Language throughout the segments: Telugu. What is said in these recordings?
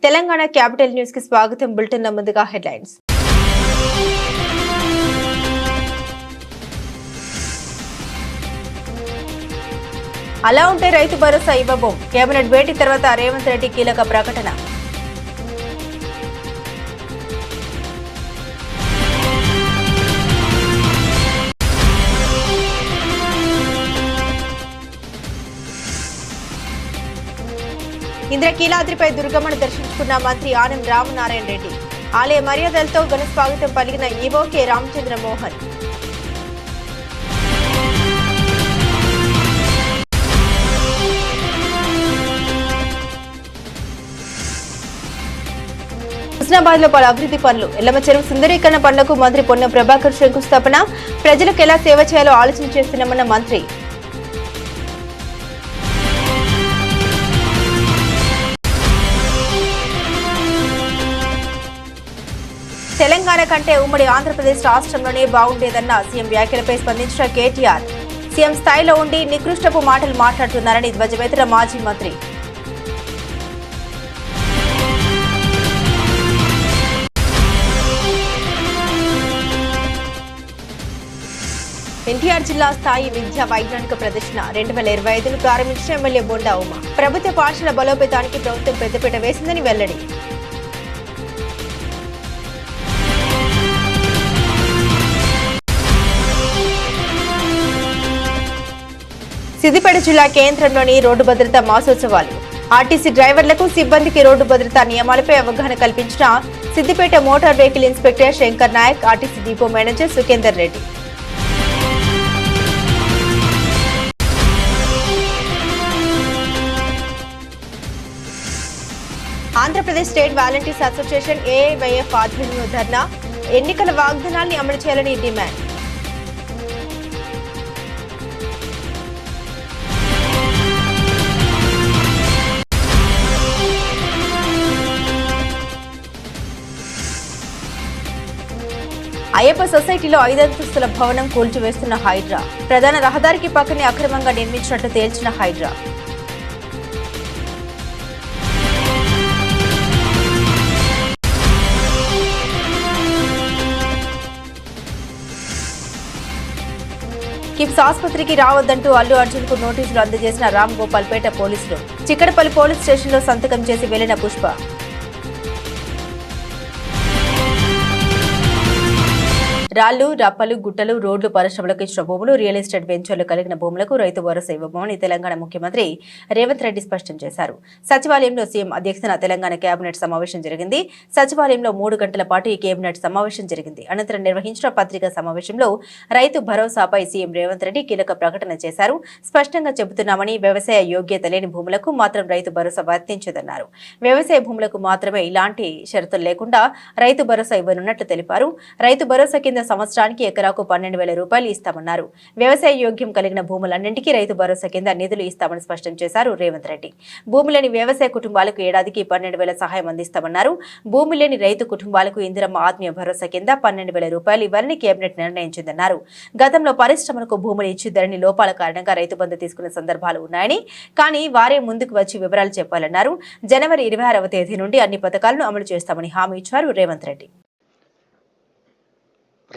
తెలంగాణ క్యాపిటల్ న్యూస్ కి స్వాగతం. బులెటిన్ ముందుగా హెడ్లైన్స్. అలా ఉంటే రైతు భరోసా ఇవ్వబోం. కేబినెట్ భేటీ తర్వాత రేవంత్ రెడ్డి కీలక ప్రకటన. ఇంద్రకీలాద్రిపై దుర్గమ్మను దర్శించుకున్న మంత్రి ఆనం రామనారాయణ రెడ్డి. ఆలయ మర్యాదలతో ఘన స్వాగతం పలికిన ఈవో కె రామచంద్ర మోహన్. హుస్నాబాద్ లో పలు అభివృద్ధి పనులు. ఎల్లమ్మ చెరువు సుందరీకరణ పనులకు మంత్రి పొన్నం ప్రభాకర్ శంకుస్థాపన. ప్రజలకు ఎలా సేవ చేయాలో ఆలోచన చేస్తున్నామన్న మంత్రి. తెలంగాణ కంటే ఉమ్మడి ఆంధ్రప్రదేశ్ రాష్ట్రంలోనే బాగుండేదన్న సీఎం వ్యాఖ్యలపై స్పందించిన కేటీఆర్. సీఎం స్థాయిలో ఉండి నికృష్టపు మాటలు మాట్లాడుతున్నారని ధ్వజమెత్తిన మాజీ మంత్రి. ఎన్టీఆర్ జిల్లా స్థాయి విద్యా వైజ్ఞానిక ప్రదర్శన 2025ను ప్రారంభించిన ఎమ్మెల్యే బొండా ఉమ. ప్రభుత్వ పాఠశాల బలోపేతానికి ప్రభుత్వం పెద్దపీట వేసిందని వెల్లడి. సిద్దిపేట జిల్లా కేంద్రంలోని రోడ్డు భద్రతా మాసోత్సవాలు. ఆర్టీసీ డ్రైవర్లకు సిబ్బందికి రోడ్డు భద్రతా నియమాలపై అవగాహన కల్పించిన Siddipet motor vehicle inspector Shankar Naik, RTC depot manager Sukhender Reddy. Andhra Pradesh state volunteers association AIYF ఆధ్వర్యంలో ధర్నా. ఎన్నికల వాగ్దానాల్ని అమలు చేయాలని డిమాండ్. అయ్యప్ప సొసైటీలో 5 అంతస్తుల భవనం కూల్చివేస్తున్న హైడ్రా. ప్రధాన రహదారికి పక్కనే అక్రమంగా నిర్మించినట్లు తేల్చిన హైడ్రా. కిమ్స్ ఆసుపత్రికి రావద్దంటూ అల్లు అర్జున్ కు నోటీసులు అందజేసిన రామ్ గోపాల్ పేట పోలీసులు. చిక్కడపల్లి పోలీస్ స్టేషన్లో సంతకం చేసి వెళ్లిన పుష్ప. రాళ్లు, రప్పలు, గుట్టలు, రోడ్లు, పరిశ్రమలకు ఇచ్చిన భూములు, రియల్ ఎస్టేట్ వెంచర్లు కలిగిన భూములకు రైతు భరోసా ఇవ్వబోమని తెలంగాణ ముఖ్యమంత్రి రేవంత్ రెడ్డి స్పష్టం చేశారు. సచివాలయంలో సీఎం అధ్యక్షతన తెలంగాణ కేబినెట్ సమావేశం జరిగింది. సచివాలయంలో 3 గంటల పాటు ఈ కేబినెట్ సమావేశం జరిగింది. అనంతరం నిర్వహించిన పత్రికా సమావేశంలో రైతు భరోసాపై సీఎం రేవంత్ రెడ్డి కీలక ప్రకటన చేశారు. స్పష్టంగా చెబుతున్నామని, వ్యవసాయ యోగ్యత లేని భూములకు మాత్రం రైతు భరోసా వర్తించదన్నారు. వ్యవసాయ భూములకు మాత్రమే ఇలాంటి షరతులు లేకుండా రైతు భరోసా ఇవ్వనున్నట్లు తెలిపారు. రైతు భరోసా కింద సంవత్సరానికి ఎకరాకు 12,000 రూపాయలు ఇస్తామన్నారు. వ్యవసాయ యోగ్యం కలిగిన భూములన్నింటికీ రైతు భరోసా కింద నిధులు ఇస్తామని స్పష్టం చేశారు రేవంత్ రెడ్డి. భూమి లేని వ్యవసాయ కుటుంబాలకు ఏడాదికి 12,000 సహాయం అందిస్తామన్నారు. భూమి లేని రైతు కుటుంబాలకు ఇందిరమ్మ ఆత్మీయ భరోసా కింద 12,000 రూపాయలు ఇవ్వాలని కేబినెట్ నిర్ణయించిందన్నారు. గతంలో పరిశ్రమలకు భూములు ఇచ్చిద్దరని లోపాల కారణంగా రైతు బంధు తీసుకున్న సందర్భాలు ఉన్నాయని, కానీ వారే ముందుకు వచ్చి వివరాలు చెప్పాలన్నారు. జనవరి 26వ తేదీ నుండి అన్ని పథకాలను అమలు చేస్తామని హామీ ఇచ్చారు రేవంత్ రెడ్డి.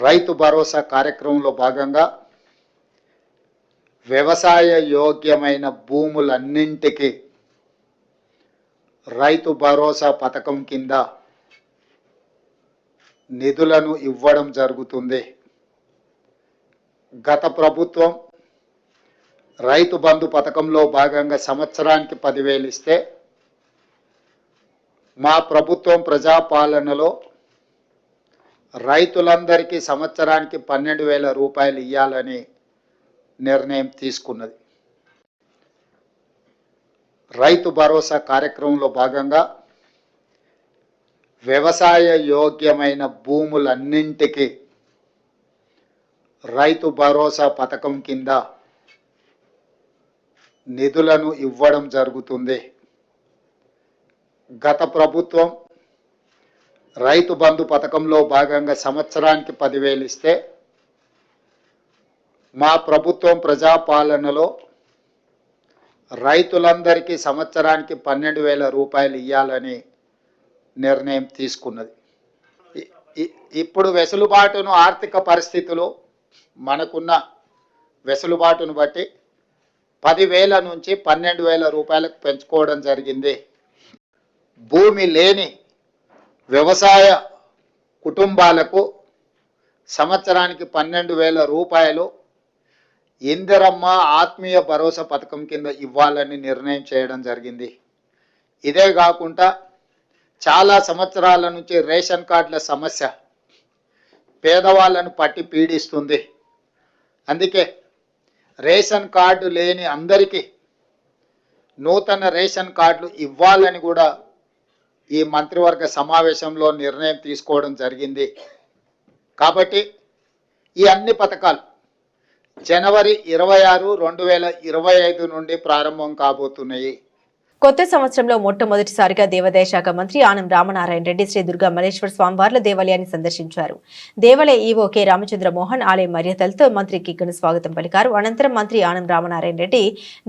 రైతు భరోసా కార్యక్రమంలో భాగంగా వ్యవసాయ యోగ్యమైన భూములన్నింటికి రైతు భరోసా పథకం కింద నిధులను ఇవ్వడం జరుగుతుంది. గత ప్రభుత్వం రైతు బంధు పథకంలో భాగంగా సంవత్సరానికి 10,000 ఇస్తే, మా ప్రభుత్వం ప్రజాపాలనలో రైతులందరికీ సంవత్సరానికి 12,000 రూపాయలు ఇవ్వాలని నిర్ణయం తీసుకున్నది. రైతు భరోసా కార్యక్రమంలో భాగంగా వ్యవసాయ యోగ్యమైన భూములన్నింటికి రైతు భరోసా పథకం కింద నిధులను ఇవ్వడం జరుగుతుంది. గత ప్రభుత్వం రైతు బంధు పథకంలో భాగంగా సంవత్సరానికి 10,000 ఇస్తే, మా ప్రభుత్వం ప్రజాపాలనలో రైతులందరికీ సంవత్సరానికి 12,000 రూపాయలు ఇవ్వాలని నిర్ణయం తీసుకున్నది. ఇప్పుడు వెసులుబాటును, ఆర్థిక పరిస్థితులు మనకున్న వెసులుబాటును బట్టి 10,000 నుంచి 12,000 రూపాయలకు పెంచుకోవడం జరిగింది. భూమి లేని వ్యవసాయ కుటుంబాలకు సంవత్సరానికి 12,000 రూపాయలు ఇందిరమ్మ ఆత్మీయ భరోసా పథకం కింద ఇవ్వాలని నిర్ణయం చేయడం జరిగింది. ఇదే కాకుండా చాలా సంవత్సరాల నుంచి రేషన్ కార్డుల సమస్య పేదవాళ్ళను పట్టి పీడిస్తుంది. అందుకే రేషన్ కార్డు లేని అందరికీ నూతన రేషన్ కార్డులు ఇవ్వాలని కూడా ఈ మంత్రివర్గ సమావేశంలో నిర్ణయం తీసుకోవడం జరిగింది. కాబట్టి ఈ అన్ని పథకాలు జనవరి 26, 2025 నుండి ప్రారంభం కాబోతున్నాయి. కొత్త సంవత్సరంలో మొట్టమొదటిసారిగా దేవాదాయ శాఖ మంత్రి ఆనం రామనారాయణ రెడ్డి శ్రీ దుర్గా మల్లేశ్వర స్వామివార్ల దేవాలయాన్ని సందర్శించారు. దేవాలయ ఈవో కె రామచంద్ర మోహన్ ఆలయ మర్యాదలతో మంత్రికి ఘన స్వాగతం పలికారు. అనంతరం మంత్రి ఆనం రామనారాయణ రెడ్డి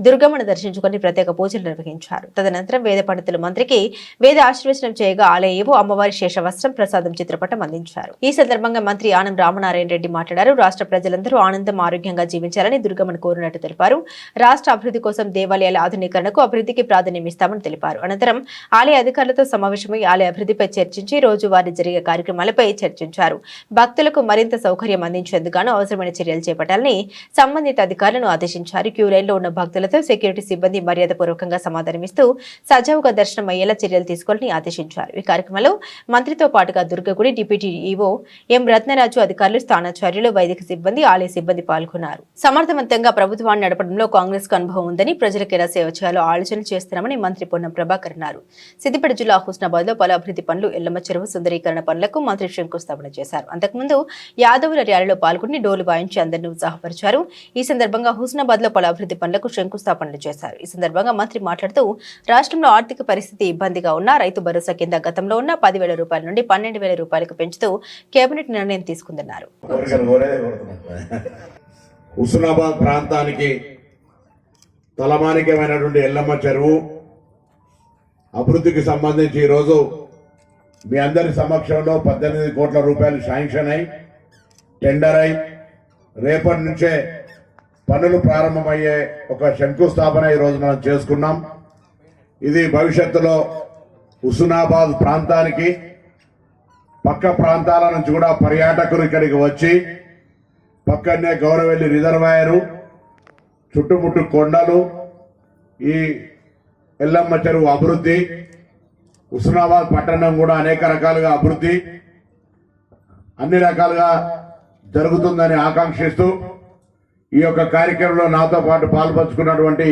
దుర్గమ్మను దర్శించుకుని ప్రత్యేక పూజలు నిర్వహించారు. తదనంతరం వేద పండితులు మంత్రికి వేద ఆశీర్వచనం చేయగా ఆలయ ఈవో అమ్మవారి శేషవస్త్రం ప్రసాదం చిత్రపటం అందించారు. ఈ సందర్భంగా మంత్రి ఆనం రామనారాయణ రెడ్డి మాట్లాడారు. రాష్ట్ర ప్రజలందరూ ఆనందం, ఆరోగ్యంగా జీవించాలని దుర్గమ్మను కోరినట్టు తెలిపారు. రాష్ట్ర అభివృద్ధి కోసం దేవాలయాల ఆధునీకరణకు, అభివృద్ధికి ప్రాధాన్యం ఇస్తామని తెలిపారు. అనంతరం ఆలయ అధికారులతో సమావేశమై ఆలయ అభివృద్ధిపై చర్చించి రోజువారీ జరిగే కార్యక్రమాలపై చర్చించారు. భక్తులకు మరింత సౌకర్యం అందించేందుకు అవసరమైన చర్యలు చేపట్టాలని సంబంధిత అధికారులను ఆదేశించారు. క్యూ లైన్లో ఉన్న భక్తులతో సెక్యూరిటీ సిబ్బంది మర్యాదపూర్వకంగా సమాధానమిస్తూ సజావుగా దర్శనం అయ్యేలా చర్యలు తీసుకోవాలని ఆదేశించారు. ఈ కార్యక్రమంలో మంత్రితో పాటుగా దుర్గగుడి డిప్యూటీ ఈవో ఎం రత్నరాజు, అధికారులు, స్థానాచార్యులు, వైదిక సిబ్బంది, ఆలయ సిబ్బంది పాల్గొన్నారు. సమర్థవంతంగా ప్రభుత్వాన్ని నడపడంలో కాంగ్రెస్ కు అనుభవం ఉందని, ప్రజలకు ఎలా సేవ చేయాలో ఆలోచన చేస్తున్నామని మంత్రి పొన్నం ప్రభాకర్ అన్నారు. సిద్దిపేట జిల్లా హుస్నాబాద్ లో పలు అభివృద్ధి పనులు, ఎల్లమ్మ చెరువు సుందరీకరణ పనులకు మంత్రి శంకుస్థాపన చేశారు. అంతకుముందు యాదవుల ర్యాలీలో పాల్గొని డోలు వాయించి అందరినీ ఉత్సాహపరిచారు. ఈ సందర్భంగా హుస్నాబాద్ లో పలు అభివృద్ధి పనులకు శంకుస్థాపనలు చేశారు. ఈ సందర్భంగా మంత్రి మాట్లాడుతూ రాష్ట్రంలో ఆర్థిక పరిస్థితి ఇబ్బందిగా ఉన్న రైతు భరోసా కింద గతంలో ఉన్న 10,000 రూపాయల నుండి 12,000 రూపాయలకు పెంచుతూ కేబినెట్ నిర్ణయం తీసుకుందన్నారు. హుస్నాబాద్ ప్రాంతానికి తలమానికమైనటువంటి ఎల్లమ్మ చెరువు అభివృద్ధికి సంబంధించి ఈరోజు మీ అందరి సమక్షంలో 18 కోట్ల రూపాయలు శాంక్షన్ అయి టెండర్ అయి రేపటి నుంచే పనులు ప్రారంభమయ్యే ఒక శంకుస్థాపన ఈరోజు మనం చేసుకున్నాం. ఇది భవిష్యత్తులో హుస్నాబాద్ ప్రాంతానికి పక్క ప్రాంతాల నుంచి కూడా పర్యాటకులు ఇక్కడికి వచ్చి పక్కనే గౌరవెల్లి రిజర్వాయరు, చుట్టుముట్టు కొండలు, ఈ ఎల్లమ్మ చెరువు అభివృద్ధి, హుస్నాబాద్ పట్టణం కూడా అనేక రకాలుగా అభివృద్ధి అన్ని రకాలుగా జరుగుతుందని ఆకాంక్షిస్తూ ఈ యొక్క కార్యక్రమంలో నాతో పాటు పాల్పంచుకున్నటువంటి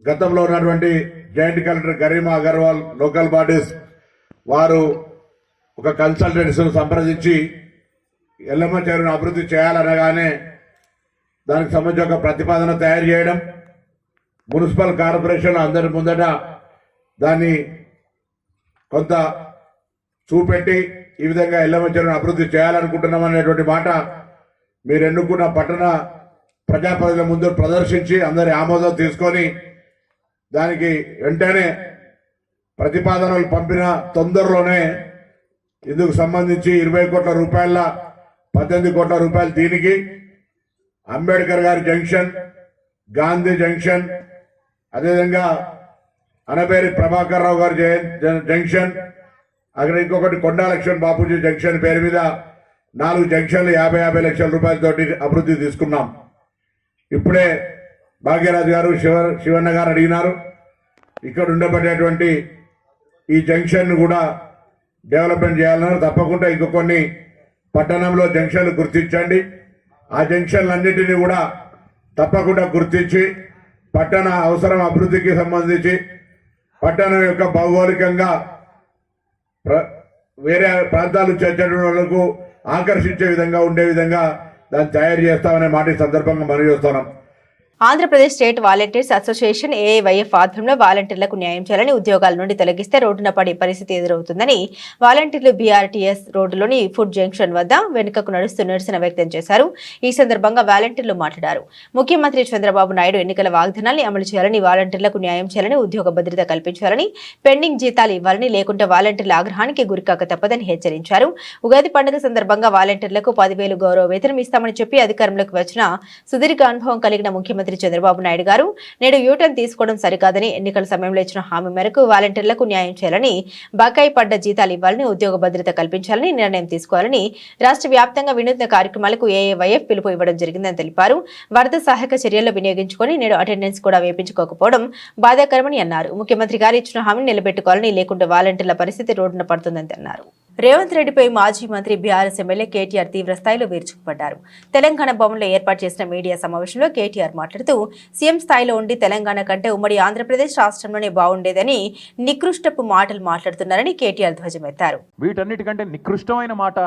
గతంలో ఉన్నటువంటి joint collector Garima Agarwal, local bodies వారు ఒక కన్సల్టెంట్స్ సంప్రదించి ఎల్లమ్మ చెరువును అభివృద్ధి చేయాలనగానే దానికి సంబంధించి ఒక ప్రతిపాదన తయారు చేయడం, మున్సిపల్ కార్పొరేషన్ అందరి ముందట దాన్ని కొంత చూపెట్టి ఈ విధంగా ఎల్లమ్మ చెరువును అభివృద్ధి చేయాలనుకుంటున్నాం అనేటువంటి మాట మీరు ఎన్నుకున్న పట్టణ ప్రజాప్రతినిధుల ముందు ప్రదర్శించి అందరి ఆమోదం తీసుకొని దానికి వెంటనే ప్రతిపాదనలు పంపిన తొందరలోనే ఇందుకు సంబంధించి 20 కోట్ల రూపాయల 18 కోట్ల రూపాయలు దీనికి అంబేద్కర్ గారి జంక్షన్, గాంధీ జంక్షన్, అదేవిధంగా అనబేరి ప్రభాకర్ రావు గారి జంక్షన్, అక్కడ ఇంకొకటి కొండా లక్ష్మణ్ బాపూజీ జంక్షన్ పేరు మీద 4 జంక్షన్లు 50 లక్షల రూపాయలతోటి అభివృద్ధి తీసుకున్నాం. ఇప్పుడే భాగ్యరాజు గారు, శివన్న గారు అడిగినారు. ఇక్కడ ఉండబడేటువంటి ఈ జంక్షన్ కూడా డెవలప్మెంట్ చేయాలన్నారు. తప్పకుండా ఇంకో కొన్ని పట్టణంలో జంక్షన్లు గుర్తించండి. ఆ జంక్షన్లన్నింటినీ కూడా తప్పకుండా గుర్తించి పట్టణ అవసరం అభివృద్ధికి సంబంధించి పట్టణం యొక్క భౌగోళికంగా వేరే ప్రాంతాల నుంచి వచ్చేటువంటి వాళ్ళకు ఆకర్షించే విధంగా ఉండే విధంగా దాన్ని తయారు చేస్తామనే మాట ఈ సందర్భంగా మనం చేస్తున్నాం. Andhra Pradesh state volunteers association AIYF ఆధ్వర్యంలో వాలంటీర్లకు న్యాయం చేయాలని ఉద్యోగాల నుండి తొలగిస్తే రోడ్డున పడే పరిస్థితి ఎదురవుతుందని వాలంటీర్లు బీఆర్టీఎస్ రోడ్డులోని ఫుడ్ జంక్షన్ వద్ద వెనుకకు నడుస్తూ నిరసన వ్యక్తం చేశారు. ఈ సందర్భంగా వాలంటీర్లు మాట్లాడారు. ముఖ్యమంత్రి చంద్రబాబు నాయుడు ఎన్నికల వాగ్దానాన్ని అమలు చేయాలని, వాలంటీర్లకు న్యాయం చేయాలని, ఉద్యోగ భద్రత కల్పించాలని, పెండింగ్ జీతాలు ఇవ్వాలని, లేకుంటే వాలంటీర్ల ఆగ్రహానికి గురికాక తప్పదని హెచ్చరించారు. ఉగాది పండుగ సందర్భంగా వాలంటీర్లకు 10,000 గౌరవ వేతనం ఇస్తామని చెప్పి అధికారంలోకి వచ్చిన సుదీర్ఘ అనుభవం కలిగిన ముఖ్యమంత్రి చంద్రబాబు నాయుడు గారు నేడు యూటర్న్ తీసుకోవడం సరికాదని, ఎన్నికల సమయంలో ఇచ్చిన హామీ మేరకు వాలంటీర్లకు న్యాయం చేయాలని, బకాయి పడ్డ జీతాలు ఇవ్వాలని, ఉద్యోగ భద్రత కల్పించాలని నిర్ణయం తీసుకోవాలని రాష్ట్ర వ్యాప్తంగా వినూత్న కార్యక్రమాలకు ఏఐవైఎఫ్ పిలుపు ఇవ్వడం జరిగిందని తెలిపారు. వరద సహాయక చర్యల్లో వినియోగించుకొని నేడు అటెండెన్స్ కూడా వేయించుకోకపోవడం బాధాకరమని అన్నారు. ముఖ్యమంత్రి గారు ఇచ్చిన హామీని నిలబెట్టుకోవాలని, లేకుంటే వాలంటీర్ల పరిస్థితి రోడ్డున పడుతుందని అన్నారు. రేవంత్ రెడ్డిపై మాజీ మంత్రి బీఆర్ఎస్ ఎమ్మెల్యే కేటీఆర్ తీవ్ర స్థాయిలో విరుచుకుపడ్డారు. తెలంగాణ భవన్లో ఏర్పాటు చేసిన మీడియా సమావేశంలో కేటీఆర్ మాట్లాడుతూ సీఎం స్థాయిలో ఉండి తెలంగాణ కంటే ఉమ్మడి ఆంధ్రప్రదేశ్ రాష్ట్రంలోనే బాగుండేదని నికృష్టపు మాటలు మాట్లాడుతున్నారని కేటీఆర్ ధ్వజమెత్తారు. వీటన్నిటికంటే నికృష్టమైన మాట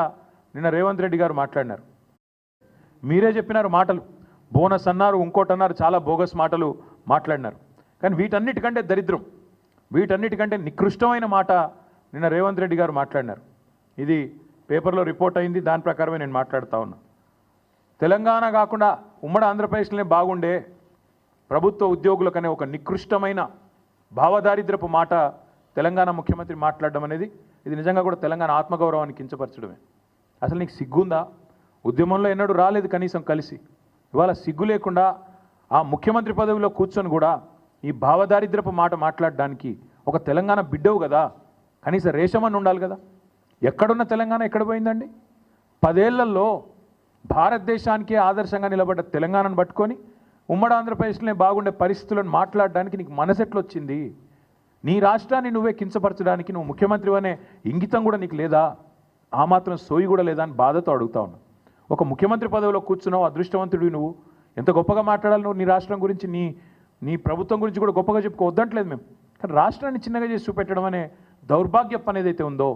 నిన్న రేవంత్ రెడ్డి గారు మాట్లాడినారు. మీరే చెప్పినారు మాటలు, బోనస్ అన్నారు, ఇంకోటి అన్నారు, చాలా బోగస్ మాటలు మాట్లాడినారు. కానీ వీటన్నిటికంటే దరిద్రం, వీటన్నిటికంటే నికృష్టమైన మాట నిన్న రేవంత్ రెడ్డి గారు మాట్లాడినారు. ఇది పేపర్లో రిపోర్ట్ అయింది, దాని ప్రకారమే నేను మాట్లాడుతూ ఉన్నా. తెలంగాణ కాకుండా ఉమ్మడి ఆంధ్రప్రదేశ్లోనే బాగుండే ప్రభుత్వ ఉద్యోగులకనే ఒక నికృష్టమైన భావదారిద్రపు మాట తెలంగాణ ముఖ్యమంత్రి మాట్లాడడం అనేది ఇది నిజంగా కూడా తెలంగాణ ఆత్మగౌరవాన్ని కించపరచడమే. అసలు నీకు సిగ్గుందా? ఉద్యమంలో ఎన్నడూ రాలేదు కనీసం కలిసి, ఇవాళ సిగ్గు లేకుండా ఆ ముఖ్యమంత్రి పదవిలో కూర్చొని కూడా ఈ భావదారిద్రపు మాట మాట్లాడడానికి ఒక తెలంగాణ బిడ్డవు కదా, కనీసం రేషమని ఉండాలి కదా. ఎక్కడున్న తెలంగాణ ఎక్కడ పోయిందండి? 10 ఏళ్లలో భారతదేశానికే ఆదర్శంగా నిలబడ్డ తెలంగాణను పట్టుకొని ఉమ్మడి ఆంధ్రప్రదేశ్లోనే బాగుండే పరిస్థితులను మాట్లాడడానికి నీకు మనసెట్లు వచ్చింది? నీ రాష్ట్రాన్ని నువ్వే కించపరచడానికి నువ్వు ముఖ్యమంత్రి అనే ఇంగితం కూడా నీకు లేదా? ఆ మాత్రం సోయి కూడా లేదా అని బాధతో అడుగుతా ఉన్నా. ఒక ముఖ్యమంత్రి పదవిలో కూర్చున్నావు, అదృష్టవంతుడివి నువ్వు. ఎంత గొప్పగా మాట్లాడాలి నువ్వు నీ రాష్ట్రం గురించి, నీ ప్రభుత్వం గురించి కూడా గొప్పగా చెప్పుకోవద్దంటలేదు మేము. కానీ రాష్ట్రాన్ని చిన్నగా చేసి చూపెట్టడం అనే దౌర్భాగ్యం అనేది అయితే ఉందో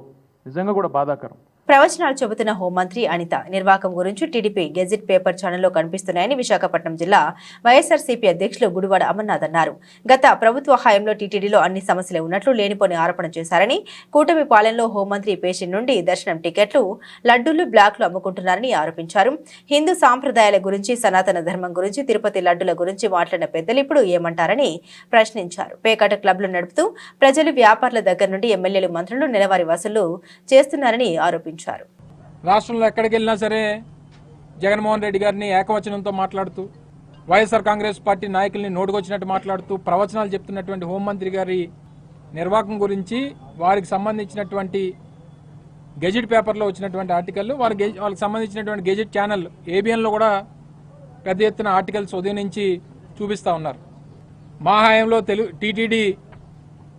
నిజంగా కూడా బాధాకరం. ప్రవచనాలు చెబుతున్న హోంమంత్రి అనిత నిర్వాకం గురించి టీడీపీ గెజిట్ పేపర్ ఛానల్లో కనిపిస్తున్నాయని విశాఖపట్నం జిల్లా వైఎస్ఆర్సీపీ అధ్యక్షులు గుడివాడ అమర్నాథ్ అన్నారు. గత ప్రభుత్వ హయాంలో టీటీడీలో అన్ని సమస్యలు ఉన్నట్లు లేనిపోని ఆరోపణ చేశారని, కూటమి పాలనలో హోంమంత్రి పేషెంట్ నుండి దర్శనం టికెట్లు, లడ్డూలు, బ్లాక్లు అమ్ముకుంటున్నారని ఆరోపించారు. హిందూ సాంప్రదాయాల గురించి, సనాతన ధర్మం గురించి, తిరుపతి లడ్డుల గురించి మాట్లాడిన పెద్దలు ఇప్పుడు ఏమంటారని ప్రశ్నించారు. పేకాట క్లబ్లు నడుపుతూ ప్రజలు, వ్యాపారుల దగ్గర నుండి ఎమ్మెల్యేలు, మంత్రులు నెలవారీ వసూలు చేస్తున్నారని ఆరోపించారు. రాష్ట్రంలో ఎక్కడికి వెళ్ళినా సరే జగన్మోహన్ రెడ్డి గారిని ఏకవచనంతో మాట్లాడుతూ, వైఎస్ఆర్ కాంగ్రెస్ పార్టీ నాయకుల్ని నోటుకొచ్చినట్టు మాట్లాడుతూ ప్రవచనాలు చెప్తున్నటువంటి హోంమంత్రి గారి నిర్వాహకం గురించి, వారికి సంబంధించినటువంటి గెజిట్ పేపర్లో వచ్చినటువంటి ఆర్టికల్, వాళ్ళకి సంబంధించినటువంటి గెజిట్ ఛానల్ ఏబిఎన్లో కూడా పెద్ద ఎత్తున ఆర్టికల్స్ ఉదయం నుంచి చూపిస్తూ ఉన్నారు. మా హయాంలో టీటీడీ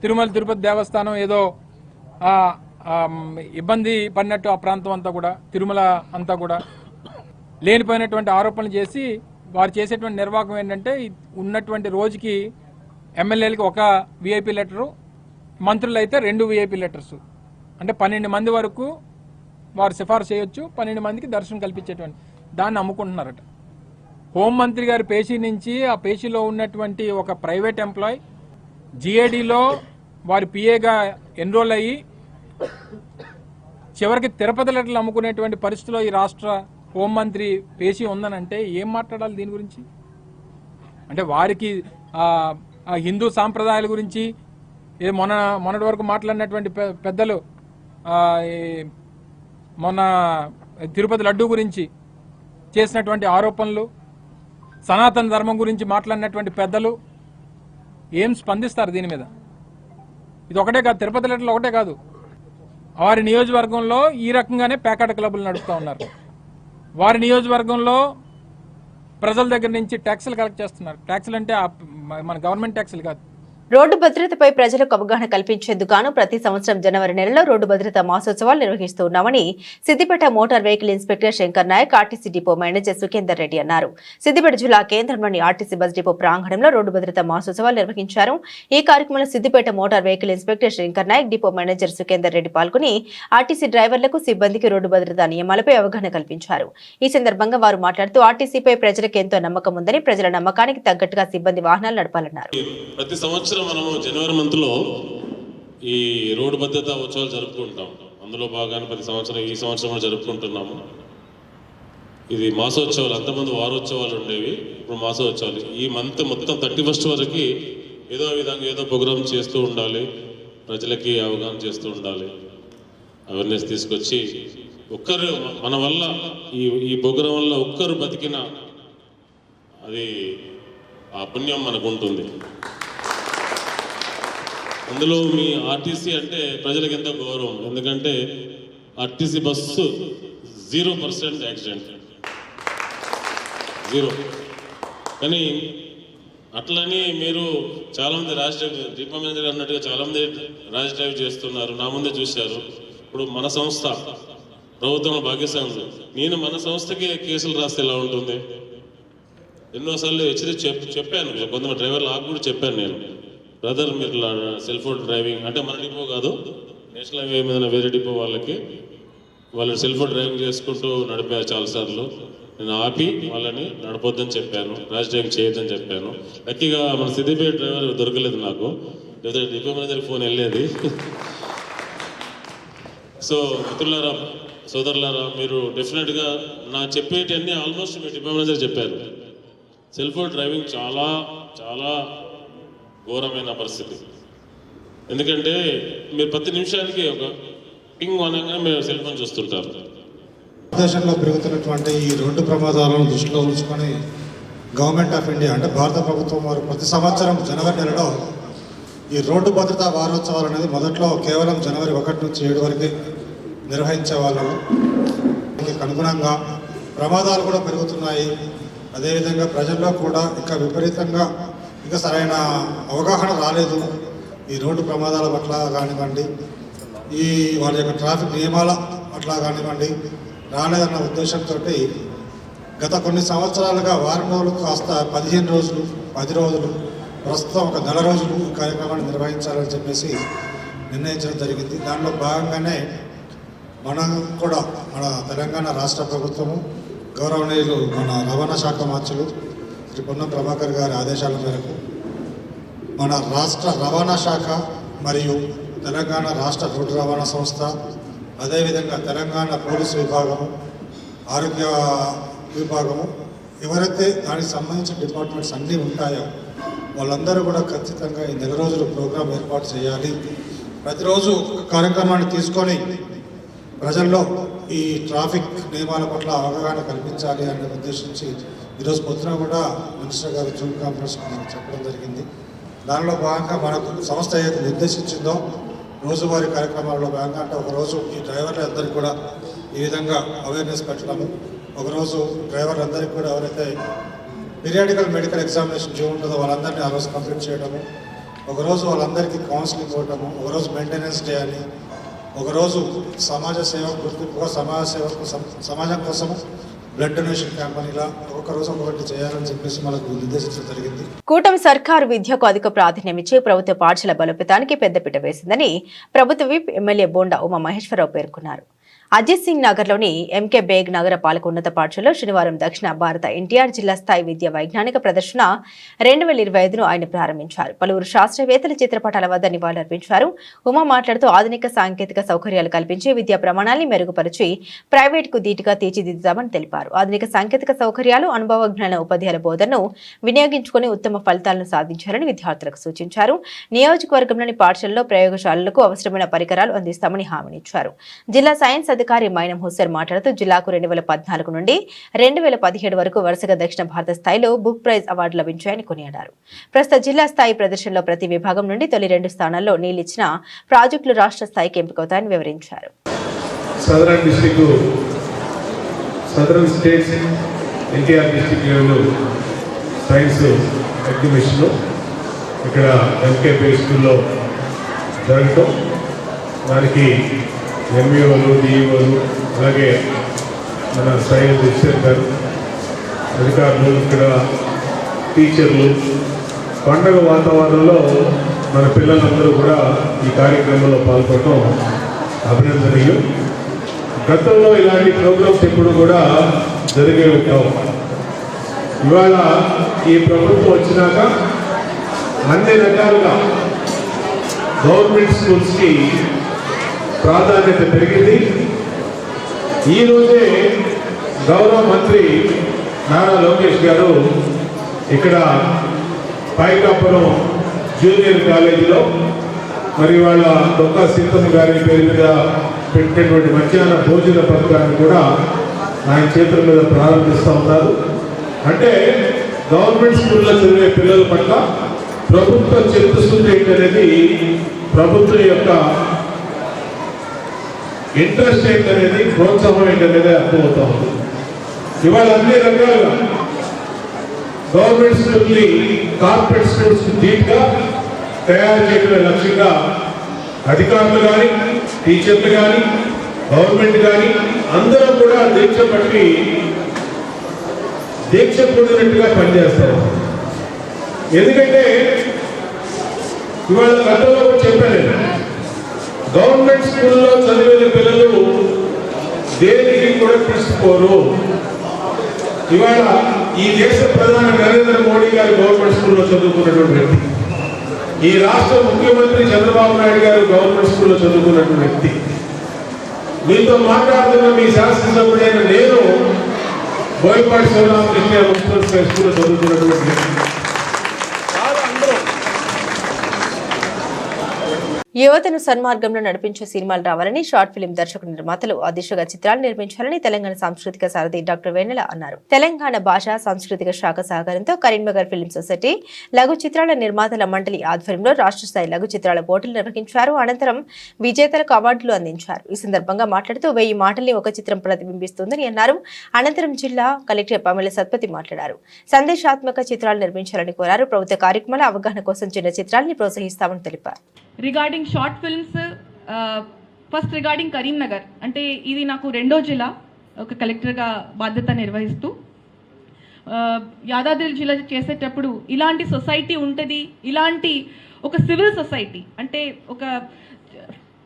తిరుమల తిరుపతి దేవస్థానం ఏదో ఇబ్బంది పడినట్టు ఆ ప్రాంతం అంతా కూడా, తిరుమల అంతా కూడా లేనిపోయినటువంటి ఆరోపణలు చేసి వారు చేసేటువంటి నిర్వాహకం ఏంటంటే ఉన్నటువంటి రోజుకి ఎమ్మెల్యేలకి ఒక విఐపీ లెటరు, మంత్రులు అయితే 2 విఐపీ లెటర్స్, అంటే 12 మంది వరకు వారు సిఫార్సు చేయొచ్చు, 12 మందికి దర్శనం కల్పించేటువంటి దాన్ని అమ్ముకుంటున్నారట. హోంమంత్రి గారి పేషీ నుంచి ఆ పేషీలో ఉన్నటువంటి ఒక ప్రైవేట్ ఎంప్లాయ్ జిఏడిలో వారి పిఏగా ఎన్రోల్ అయ్యి చివరికి తిరుపతి లెటర్లు అమ్ముకునేటువంటి పరిస్థితిలో ఈ రాష్ట్ర హోంమంత్రి పేషీ ఉందనంటే ఏం మాట్లాడాలి దీని గురించి? అంటే వారికి హిందూ సాంప్రదాయాల గురించి మొన్నటి వరకు మాట్లాడినటువంటి పెద్దలు మొన్న తిరుపతి లడ్డు గురించి చేసినటువంటి ఆరోపణలు, సనాతన ధర్మం గురించి మాట్లాడినటువంటి పెద్దలు ఏం స్పందిస్తారు దీని మీద? ఇది ఒకటే కాదు, తిరుపతి లెటర్లు ఒకటే కాదు, వారి నియోజకవర్గంలో ఈ రకంగానే పేకాట క్లబ్లు నడుపుతూ ఉన్నారు. వారి నియోజకవర్గంలో ప్రజల దగ్గర నుంచి ట్యాక్సులు కలెక్ట్ చేస్తున్నారు. ట్యాక్సులు అంటే మన గవర్నమెంట్ ట్యాక్సులు కాదు, రోడ్డు భద్రతపై ప్రజలకు అవగాహన కల్పించేందుకు గాను ప్రతి సంవత్సరం జనవరి నెలలో రోడ్డు భద్రతా మాసోత్సవాలు నిర్వహిస్తూ ఉన్నామని Siddipet motor vehicle inspector Shankar Naik RTC depot manager Sukhender Reddy అన్నారు. సిద్దిపేట జిల్లా కేంద్రంలోని ఆర్టీసీ బస్ డిపో ప్రాంగణంలో రోడ్డు భద్రతా మాసోత్సవాలు నిర్వహించారు. ఈ కార్యక్రమంలో Siddipet motor vehicle inspector Shankar Naik, depot manager Sukhender Reddy పాల్గొని ఆర్టీసీ డ్రైవర్లకు, సిబ్బందికి రోడ్డు భద్రతా నియమాలపై అవగాహన కల్పించారు. ఈ సందర్భంగా వారు మాట్లాడుతూ ఆర్టీసీపై ప్రజలకు ఎంతో నమ్మకం ఉందని, ప్రజల నమ్మకానికి తగ్గట్టుగా సిబ్బంది వాహనాలు నడపాలన్నారు. ప్రతి సంవత్సరం మనము జనవరి మంత్లో ఈ రోడ్డు భద్రతా ఉత్సవాలు జరుపుకుంటాం. అందులో భాగాన్ని ప్రతి సంవత్సరం ఈ సంవత్సరం కూడా జరుపుకుంటున్నాము. ఇది మాసోత్సవాలు, అంతమంది వారోత్సవాలు ఉండేవి, ఇప్పుడు మాసోత్సవాలు. ఈ మంత్ మొత్తం 31st వరకు ఏదో విధంగా ఏదో ప్రోగ్రామ్ చేస్తూ ఉండాలి, ప్రజలకి అవగాహన చేస్తూ ఉండాలి, అవేర్నెస్ తీసుకొచ్చి ఒక్కరు మన వల్ల ఈ ప్రోగ్రాం వల్ల ఒక్కరు బతికినా అది ఆ పుణ్యం మనకు ఉంటుంది. అందులో మీ ఆర్టీసీ అంటే ప్రజలకు ఎంతో గౌరవం. ఎందుకంటే ఆర్టీసీ బస్సు 0% యాక్సిడెంట్, 0. కానీ అట్లని మీరు చాలామంది ర్యాష్ డ్రైవ్, డిపో మేనేజర్ అన్నట్టుగా చాలామంది ర్యాష్ డ్రైవ్ చేస్తున్నారు, నా ముందే చూశారు. ఇప్పుడు మన సంస్థ ప్రభుత్వంలో భాగ్యస్వామి, నేను మన సంస్థకి కేసులు రాస్తే ఎలా ఉంటుంది? ఎన్నోసార్లు చెప్పాను, కొంతమంది డ్రైవర్లు ఆకు కూడా చెప్పాను నేను, బ్రదర్ మీరు సెల్ ఫోన్ డ్రైవింగ్ అంటే మన డిపో కాదు, నేషనల్ హైవే మీద వేరే డిపో వాళ్ళు సెల్ ఫోన్ డ్రైవింగ్ చేసుకుంటూ నడిపారు చాలాసార్లు. నేను ఆపి వాళ్ళని నడపొద్దని చెప్పాను, ర్యాష్ డ్రైవింగ్ చేయొద్దని చెప్పాను. లక్కీగా మన సిద్దిపేట డ్రైవర్ దొరకలేదు నాకు, లేదా డిపో మేనేజర్ ఫోన్ వెళ్ళేది. సో మిత్రులారా, సోదరులారా, మీరు డెఫినెట్గా నా చెప్పేటన్నీ ఆల్మోస్ట్ మీ డిపో మేనేజర్ చెప్పారు. సెల్ ఫోన్ డ్రైవింగ్ చాలా చాలా ఘోరమైన పరిస్థితి. ఎందుకంటే మీరు ప్రతి నిమిషానికి ఒక పింగ్ అనగానే మీరు సెల్ ఫోన్ చూస్తుంటారు. దేశంలో పెరుగుతున్నటువంటి ఈ రోడ్డు ప్రమాదాలను దృష్టిలో ఉంచుకొని గవర్నమెంట్ ఆఫ్ ఇండియా అంటే భారత ప్రభుత్వం వారు ప్రతి సంవత్సరం జనవరి నెలలో ఈ రోడ్డు భద్రతా వారోత్సవాలు అనేది మొదట్లో కేవలం జనవరి 1 నుంచి 7 వరకు నిర్వహించే వాళ్ళము. దీనికి అనుగుణంగా ప్రమాదాలు కూడా పెరుగుతున్నాయి. అదేవిధంగా ప్రజల్లో కూడా ఇంకా విపరీతంగా ఇంకా సరైన అవగాహన రాలేదు ఈ రోడ్డు ప్రమాదాల పట్ల కానివ్వండి, ఈ వాళ్ళ యొక్క ట్రాఫిక్ నియమాల పట్ల కానివ్వండి రాలేదన్న ఉద్దేశంతో గత కొన్ని సంవత్సరాలుగా వారం రోజులు కాస్త 15 రోజులు, 10 రోజులు, ప్రస్తుతం ఒక నెల రోజులు ఈ కార్యక్రమాన్ని నిర్వహించాలని చెప్పేసి నిర్ణయించడం జరిగింది. దానిలో భాగంగానే మనం కూడా మన తెలంగాణ రాష్ట్ర ప్రభుత్వము గౌరవనీయులు మన రవాణా శాఖ మంత్రులు శ్రీ పొన్నం ప్రభాకర్ గారి ఆదేశాల మేరకు మన రాష్ట్ర రవాణా శాఖ మరియు తెలంగాణ రాష్ట్ర రోడ్డు రవాణా సంస్థ, అదేవిధంగా తెలంగాణ పోలీసు విభాగము, ఆరోగ్య విభాగము, ఎవరైతే దానికి సంబంధించిన డిపార్ట్మెంట్స్ అన్నీ ఉంటాయో వాళ్ళందరూ కూడా ఖచ్చితంగా ఈ నెల రోజులు ప్రోగ్రాం ఏర్పాటు చేయాలి. ప్రతిరోజు కార్యక్రమాన్ని తీసుకొని ప్రజల్లో ఈ ట్రాఫిక్ నియమాల పట్ల అవగాహన కల్పించాలి అనే ఉద్దేశించి ఈరోజు పొద్దున కూడా మినిస్టర్ గారు జూమ్ కాన్ఫరెన్స్ చెప్పడం జరిగింది. దానిలో భాగంగా మనకు సంస్థ ఏదైతే నిర్దేశించిందో రోజువారీ కార్యక్రమాల్లో భాగంగా అంటే ఒకరోజు ఈ డ్రైవర్లందరికీ కూడా ఈ విధంగా అవేర్నెస్ పెట్టడము, ఒకరోజు డ్రైవర్లందరికీ కూడా ఎవరైతే పీరియాడికల్ మెడికల్ ఎగ్జామినేషన్ డ్యూ ఉంటుందో వాళ్ళందరినీ ఆ రోజు కంప్లీట్ చేయడము, ఒకరోజు వాళ్ళందరికీ కౌన్సిలింగ్ ఇవ్వడము, ఒకరోజు మెయింటెనెన్స్ డే అని, ఒకరోజు సమాజ సేవ గుర్తింపుగా సమాజం కోసం బ్లడ్ డొనేషన్ క్యాంపెయిన్, ఇలా ఒక్కొక్క రోజు ఒకటి చేయాలని చెప్పేసి మనకు నిర్దేశించడం జరిగింది. కూటమి సర్కారు విద్యకు అధిక ప్రాధాన్యం ఇచ్చి ప్రభుత్వ పాఠశాల బలోపేతానికి పెద్దపీట వేసిందని ప్రభుత్వ విప్ ఎమ్మెల్యే బోండా ఉమా మహేశ్వరరావు పేర్కొన్నారు. అజిత్ సింగ్ నగర్లోని ఎంకే బేగ్ నగర పాలక ఉన్నత పాఠశాలలో శనివారం దక్షిణ భారత ఎన్టీఆర్ జిల్లా స్థాయి విద్యా వైజ్ఞానిక ప్రదర్శన 2025ను ఆయన ప్రారంభించారు. పలువురు శాస్త్రవేత్తల చిత్రపటాల వద్ద నివాళులర్పించారు. ఉమా మాట్లాడుతూ ఆధునిక సాంకేతిక సౌకర్యాలు కల్పించి విద్యా ప్రమాణాన్ని మెరుగుపరిచి ప్రైవేటుకు ధీటుగా తీర్చిదిద్దుతామని తెలిపారు. ఆధునిక సాంకేతిక సౌకర్యాలు, అనుభవజ్ఞాన ఉపాధ్యాయుల బోధనను వినియోగించుకుని ఉత్తమ ఫలితాలను సాధించాలని విద్యార్థులకు సూచించారు. నియోజకవర్గంలోని పాఠశాలలో ప్రయోగశాలలకు అవసరమైన పరికరాలు అందిస్తామని హామీనిచ్చారు. జిల్లా సైన్స్ అధికారి మైనం హుస్సేన్ మాట్లాడుతూ జిల్లాకు 2014 నుండి 2017 వరకు వరుసగా దక్షిణ భారత స్థాయిలో బుక్ ప్రైజ్ అవార్డు లభించాయని కొనియాడారు. ప్రస్తుత జిల్లా స్థాయి ప్రదర్శనలో ప్రతి విభాగం నుండి తొలి 2 స్థానాల్లో నిలిచిన ప్రాజెక్టులు రాష్ట్ర స్థాయికి ఎంపికవుతాయని వివరించారు. Southern states NTR district level science exhibition ఇక్కడ ఎంకేపీ స్కూల్లో జరగటం, దానికి ఎంఈఓలు, డిఈఓలు, అలాగే మన సైన్స్ ఎక్స్టర్ గారు, అధికారులు, ఇక్కడ టీచర్లు, పండగ వాతావరణంలో మన పిల్లలందరూ కూడా ఈ కార్యక్రమంలో పాల్గొనడం అభినందనీయం. గతంలో ఇలాంటి ప్రోగ్రామ్స్ ఎప్పుడు కూడా జరిగేవి కావు. ఇవాళ ఈ ప్రభుత్వం వచ్చినాక అన్ని రకాలుగా గవర్నమెంట్ స్కూల్స్కి ప్రాధాన్యత పెరిగింది. ఈరోజే గౌరవ మంత్రి నారా లోకేష్ గారు ఇక్కడ పైకాపురం జూనియర్ కాలేజీలో మరి వాళ్ళ డొక్కా సీతమ్మ గారి పేరు మీద పెట్టినటువంటి మధ్యాహ్న భోజన పథకాన్ని కూడా ఆయన చేతుల మీద ప్రారంభిస్తూ ఉన్నారు. అంటే గవర్నమెంట్ స్కూల్లో చదివే పిల్లల పట్ల ప్రభుత్వ చిత్తశుద్ధి ఏంటనేది, ప్రభుత్వం యొక్క ఇంట్రెస్ట్ ఏంటనేది, ప్రోత్సాహం ఏంటనేది అర్థమవుతా ఉంది. ఇవాళ అన్ని రకాలుగా గవర్నమెంట్ స్కూల్ని కార్పొరేట్ స్కూల్స్ ధీటుగా తయారు చేయడమే లక్ష్యంగా అధికారులు కానీ, టీచర్లు కానీ, గవర్నమెంట్ కానీ అందరూ కూడా దీక్ష పొందినట్టుగా పనిచేస్తారు. ఎందుకంటే ఇవాళ గతంలో కూడా చెప్పాను, గవర్నమెంట్ స్కూల్లో చదివిన పిల్లలు దేనికి కూడా తీసుకోరు. ఇవాళ ఈ దేశ ప్రధాని నరేంద్ర మోడీ గారు గవర్నమెంట్ స్కూల్లో చదువుకున్నటువంటి వ్యక్తి, ఈ రాష్ట్ర ముఖ్యమంత్రి చంద్రబాబు నాయుడు గారు గవర్నమెంట్ స్కూల్లో చదువుకున్నటువంటి వ్యక్తి, మీతో మాట్లాడుతున్న మీ శాసనసభ్యుడైన నేను బోయపాటి శివరామకృష్ణ మున్సిపల్ హై స్కూల్లో చదువుకున్నటువంటి వ్యక్తి. యువతను సన్మార్గంలో నడిపించే సినిమాలు రావాలని షార్ట్ ఫిల్మ్ దర్శకుడు నిర్మాతలు ఆ దిశగా చిత్రాలు నిర్మించాలని తెలంగాణ సాంస్కృతిక సారథి డాక్టర్ వెన్నెల అన్నారు. తెలంగాణ భాషా సాంస్కృతిక శాఖ సహకారంతో కరీంనగర్ ఫిల్మ్ సొసైటీ లఘు చిత్రాల నిర్మాతల మండలి ఆధ్వర్యంలో రాష్ట్ర స్థాయి లఘు చిత్రాల పోటీలు నిర్వహించారు. అనంతరం విజేతలకు అవార్డులు అందించారు. ఈ సందర్భంగా మాట్లాడుతూ 1000 మాటల్ని ఒక చిత్రం ప్రతిబింబిస్తుందని అన్నారు. అనంతరం జిల్లా కలెక్టర్ పమిళ సత్పతి మాట్లాడారు. సందేశాత్మక చిత్రాలు నిర్మించాలని కోరారు. ప్రభుత్వ కార్యక్రమాల అవగాహన కోసం చిన్న చిత్రాలని ప్రోత్సహిస్తామని తెలిపారు. Regarding short films, first regarding Karimnagar, అంటే ఇది నాకు 2వ జిల్లా ఒక కలెక్టర్గా బాధ్యత నిర్వహిస్తూ యాదాద్రి జిల్లా చేసేటప్పుడు ఇలాంటి సొసైటీ ఉంటుంది, ఇలాంటి ఒక సివిల్ సొసైటీ అంటే ఒక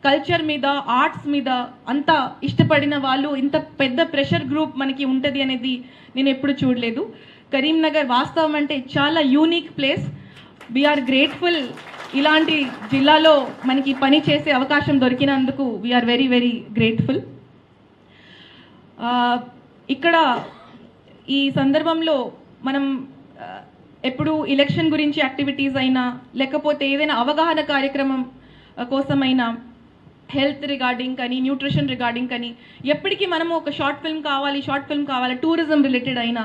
కల్చర్ మీద, ఆర్ట్స్ మీద అంత ఇష్టపడిన వాళ్ళు, ఇంత పెద్ద ప్రెషర్ గ్రూప్ మనకి ఉంటుంది అనేది నేను ఎప్పుడు చూడలేదు. కరీంనగర్ వాస్తవం అంటే చాలా యూనిక్ ప్లేస్. వీఆర్ గ్రేట్ఫుల్ ఇలాంటి జిల్లాలో మనకి పని చేసే అవకాశం దొరికినందుకు వీఆర్ వెరీ వెరీ గ్రేట్ఫుల్. ఇక్కడ ఈ సందర్భంలో మనం ఎప్పుడు ఎలక్షన్ గురించి యాక్టివిటీస్ అయినా, లేకపోతే ఏదైనా అవగాహన కార్యక్రమం కోసమైనా, హెల్త్ రిగార్డింగ్ కానీ, న్యూట్రిషన్ రిగార్డింగ్ కానీ, ఎప్పటికీ మనము ఒక షార్ట్ ఫిల్మ్ కావాలి, టూరిజం రిలేటెడ్ అయినా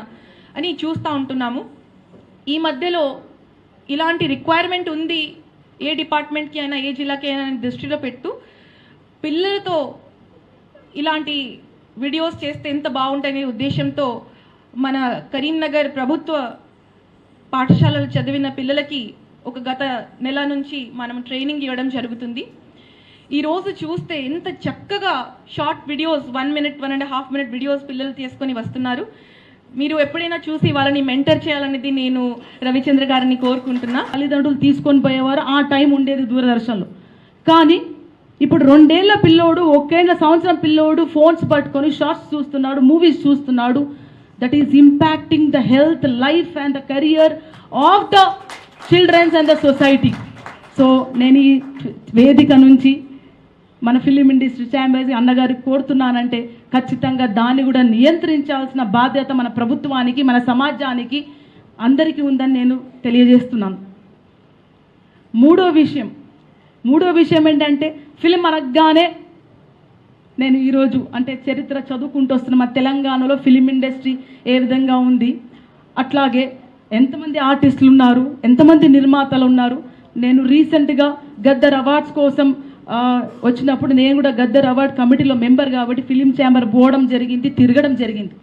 అని చూస్తూ ఉంటున్నాము. ఈ మధ్యలో ఇలాంటి రిక్వైర్మెంట్ ఉంది, ఏ డిపార్ట్మెంట్కి అయినా, ఏ జిల్లాకి అయినా దృష్టిలో పెట్టు పిల్లలతో ఇలాంటి వీడియోస్ చేస్తే ఎంత బాగుంటుందనే ఉద్దేశంతో మన కరీంనగర్ ప్రభుత్వ పాఠశాలలు చదివిన పిల్లలకి ఒక గత నెల నుంచి మనం ట్రైనింగ్ ఇవ్వడం జరుగుతుంది. ఈరోజు చూస్తే ఎంత చక్కగా short videos 1 minute, 1.5 minute videos పిల్లలు తీసుకొని వస్తున్నారు. మీరు ఎప్పుడైనా చూసి వాళ్ళని మెంటర్ చేయాలనేది నేను రవిచంద్ర గారిని కోరుకుంటున్నా. తల్లిదండ్రులు తీసుకొని పోయేవారు, ఆ టైం ఉండేది దూరదర్శన్లో. కానీ ఇప్పుడు 2 ఏళ్ల పిల్లోడు, 1 ఏళ్ల సంవత్సరం పిల్లోడు ఫోన్స్ పట్టుకొని షార్ట్స్ చూస్తున్నాడు, మూవీస్ చూస్తున్నాడు. That is impacting the health, life and the career of the childrens and the society. So నేను ఈ వేదిక నుంచి మన ఫిలిం ఇండస్ట్రీ ఛాంబర్స్ అన్నగారికి కోరుతున్నానంటే, ఖచ్చితంగా దాన్ని కూడా నియంత్రించాల్సిన బాధ్యత మన ప్రభుత్వానికి, మన సమాజానికి అందరికీ ఉందని నేను తెలియజేస్తున్నాను. మూడో విషయం ఏంటంటే, ఫిలిం అనగానే నేను ఈరోజు అంటే చరిత్ర చదువుకుంటూ వస్తున్న మన తెలంగాణలో ఫిలిం ఇండస్ట్రీ ఏ విధంగా ఉంది, అట్లాగే ఎంతమంది ఆర్టిస్టులు ఉన్నారు, ఎంతమంది నిర్మాతలు ఉన్నారు. నేను రీసెంట్గా గద్దర్ అవార్డ్స్ కోసం వచ్చినప్పుడు నేను కూడా గద్దర్ అవార్డ్ కమిటీలో మెంబర్ కాబట్టి ఫిలిం ఛాంబర్ పోవడం జరిగింది, తిరగడం జరిగింది.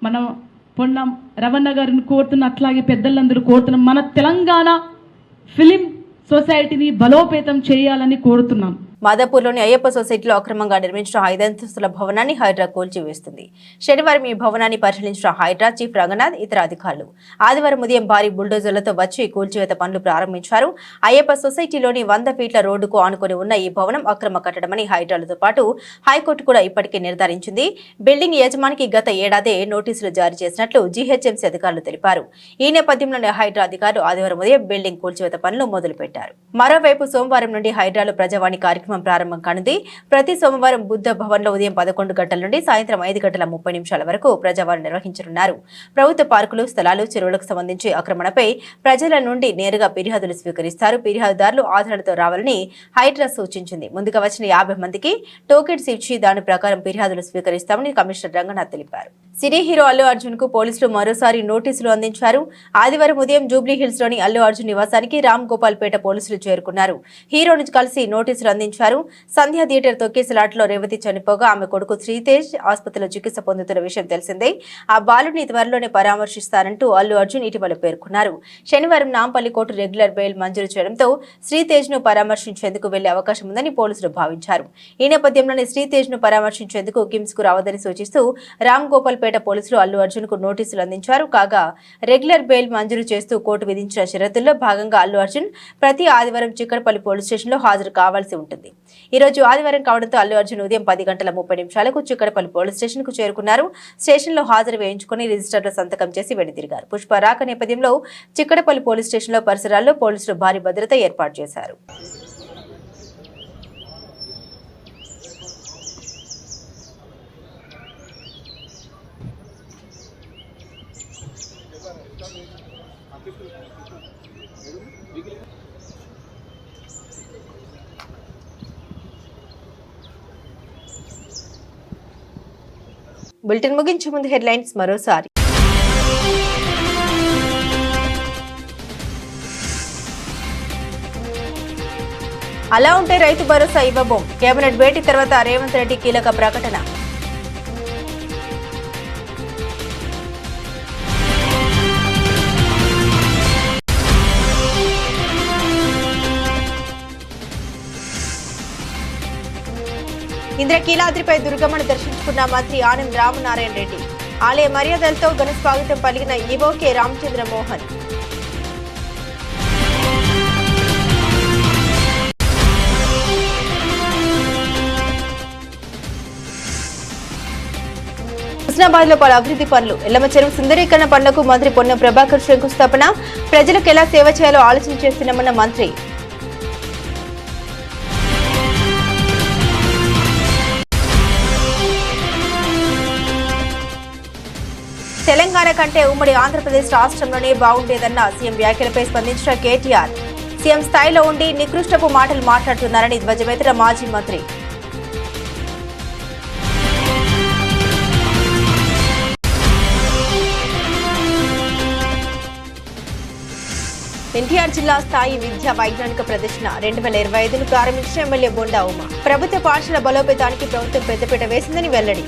మన రవణ గారిని కోరుతున్న, అట్లాగే పెద్దలందరూ కోరుతున్నాం, మన తెలంగాణ ఫిలిం సొసైటీని బలోపేతం చేయాలని కోరుతున్నాం. మాదాపూర్లోని అయ్యప్ప సొసైటీలో అక్రమంగా నిర్మించిన 5 అంతస్తుల భవనాన్ని హైడ్రా కూల్చివేస్తుంది. శనివారం ఈ భవనాన్ని పరిశీలించిన హైడ్రా చీఫ్ రంగనాథ్ ఇతర అధికారులు ఆదివారం ఉదయం భారీ బుల్డోజర్లతో వచ్చి కూల్చివేత పనులు ప్రారంభించారు. అయ్యప్ప సొసైటీలోని 100 ఫీట్ల రోడ్డుకు ఆనుకుని ఉన్న ఈ భవనం అక్రమ కట్టడమని హైడ్రాలతో పాటు హైకోర్టు కూడా ఇప్పటికే నిర్ధారించింది. బిల్డింగ్ యజమానికి గత ఏడాదే నోటీసులు జారీ చేసినట్లు జీహెచ్ఎంసీ అధికారులు తెలిపారు. ఈ నేపథ్యంలోనే హైడ్రా అధికారులు ఆదివారం ఉదయం బిల్డింగ్ కూల్చివేత పనులు మొదలుపెట్టారు. మరోవైపు సోమవారం నుండి హైడ్రాలో ప్రజావాణి కార్యక్రమం ప్రారంభం కానుంది. ప్రతి సోమవారం బుద్ధ భవన్లో ఉదయం 11 గంటల నుండి సాయంత్రం 5:30 వరకు ప్రజావాణి నిర్వహించనున్నారు. ప్రభుత్వ పార్కులు, స్థలాలు, చెరువులకు సంబంధించి ఆక్రమణపై ప్రజల నుండి నేరుగా ఫిర్యాదులు స్వీకరిస్తారు. ఫిర్యాదుదారులు ఆధారాలతో రావాలని హైడ్రా సూచించింది. ముందుగా వచ్చిన 50 మందికి టోకెన్స్ ఇచ్చి దాని ప్రకారం ఫిర్యాదులు స్వీకరిస్తామని కమిషనర్ రంగనాథ్ తెలిపారు. సినీ హీరో అల్లు అర్జున్ కు పోలీసులు మరోసారి నోటీసులు అందించారు. ఆదివారం ఉదయం జూబ్లీ హిల్స్ లోని అల్లు అర్జున్ నివాసానికి రామ్ గోపాల్ పేట పోలీసులు చేరుకున్నారు. హీరోను కలిసి నోటీసులు అందించారు. సంధ్య థియేటర్ తొక్కేసలాటలో రేవతి చనిపోగా ఆమె కొడుకు శ్రీతేజ్ ఆసుపత్రిలో చికిత్స పొందుతున్న విషయం తెలిసిందే. ఆ బాలుడిని త్వరలోనే పరామర్శిస్తారంటూ అల్లు అర్జున్ ఇటీవల పేర్కొన్నారు. శనివారం నాంపల్లి కోర్టు రెగ్యులర్ బెయిల్ మంజూరు చేయడంతో శ్రీతేజ్ ను పరామర్శించేందుకు వెళ్లే అవకాశం ఉందని పోలీసులు భావించారు. ఈ నేపథ్యంలోనే శ్రీతేజ్ ను పరామర్శించేందుకు కిమ్స్ కు రావద్దని సూచిస్తూ రామ్ గోపాల్ పేట పోలీసులు అల్లు అర్జున్ కు నోటీసులు అందించారు. కాగా రెగ్యులర్ బెయిల్ మంజూరు చేస్తూ కోర్టు విధించిన షరతుల్లో భాగంగా అల్లు అర్జున్ ప్రతి ఆదివారం చిక్కడపల్లి పోలీస్ స్టేషన్ లో హాజరు కావాల్సి ఉంటుంది. ఈ రోజు ఆదివారం కావడంతో అల్లు అర్జున్ ఉదయం 10:30 చిక్కడపల్లి పోలీస్ స్టేషన్ కు చేరుకున్నారు. స్టేషన్ లో హాజరు వేయించుకుని రిజిస్టర్లో సంతకం చేసి వెనుదిరిగారు. పుష్ప రాక నేపథ్యంలో చిక్కడపల్లి పోలీస్ స్టేషన్ లో పరిసరాల్లో పోలీసులు భారీ భద్రత ఏర్పాటు చేశారు. బులెటిన్ ముగించే ముందు హెడ్లైన్స్ మరోసారి. అలా ఉంటే రైతు భరోసా ఇవ్వబోం. కేబినెట్ భేటీ తర్వాత రేవంత్ రెడ్డి కీలక ప్రకటన. ఇంద్రకీలాద్రిపై దుర్గమ్మను దర్శించుకున్న మంత్రి ఆనం రామనారాయణ రెడ్డి. ఆలయ మర్యాదలతో ఘన స్వాగతం పలికిన ఈవో కె రామచంద్ర మోహన్. హుస్నాబాద్ లో పలు అభివృద్ధి పనులు. ఎల్లమ్మ చెరువు సుందరీకరణ పనులకు మంత్రి పొన్నం ప్రభాకర్ శంకుస్థాపన. ప్రజలకు ఎలా సేవ చేయాలో ఆలోచన చేస్తున్నామన్న మంత్రి. తెలంగాణ కంటే ఉమ్మడి ఆంధ్రప్రదేశ్ రాష్ట్రంలోనే బాగుండేదన్న సీఎం వ్యాఖ్యలపై స్పందించిన కేటీఆర్. సీఎం స్థాయిలో ఉండి నికృష్టపు మాటలు మాట్లాడుతున్నారని ధ్వజమెత్తిన మాజీ మంత్రి. ఎన్టీఆర్ జిల్లా స్థాయి విద్యా వైజ్ఞానిక ప్రదర్శన 2025ను ప్రారంభించిన ఎమ్మెల్యే బొండా ఉమా. ప్రభుత్వ పాఠశాల బలోపేతానికి ప్రభుత్వం పెద్దపీట వేసిందని వెల్లడి.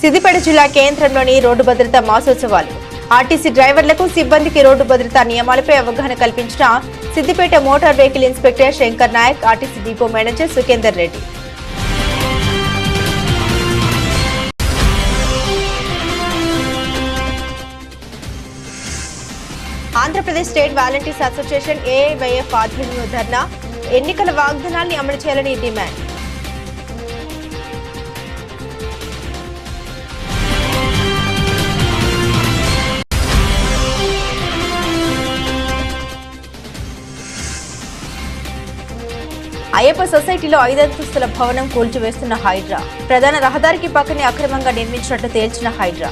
సిద్దిపేట జిల్లా కేంద్రంలోని రోడ్డు భద్రతా మాసోత్సవాలు. ఆర్టీసీ డ్రైవర్లకు సిబ్బందికి రోడ్డు భద్రతా నియమాలపై అవగాహన కల్పించిన Siddipet motor vehicle inspector Shankar Naik, RTC depot manager Sukhender Reddy. Andhra Pradesh state volunteers association AIYF ఆధ్వర్యంలో ధర్నా. ఎన్నికల వాగ్దానాల్ని అమలు చేయాలని డిమాండ్. అయ్యప్ప సొసైటీలో 5 అంతస్తుల భవనం కూల్చివేస్తున్న హైడ్రా. ప్రధాన రహదారికి పక్కనే అక్రమంగా నిర్మించినట్లు తేల్చిన హైడ్రా.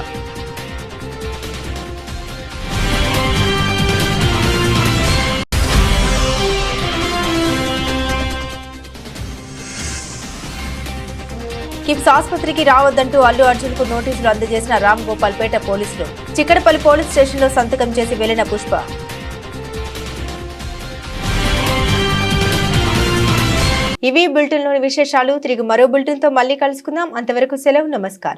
కిమ్స్ ఆసుపత్రికి రావద్దంటూ అల్లు అర్జున్ కు నోటీసులు అందజేసిన రామ్ గోపాల్ పేట పోలీసులు. చిక్కడపల్లి పోలీస్ స్టేషన్లో సంతకం చేసి వెళ్లిన పుష్ప. ఇవి బులెటిన్లోని విశేషాలు. తిరిగి మరో బులెటిన్తో మళ్ళీ కలుసుకుందాం. అంతవరకు సెలవు. నమస్కారం.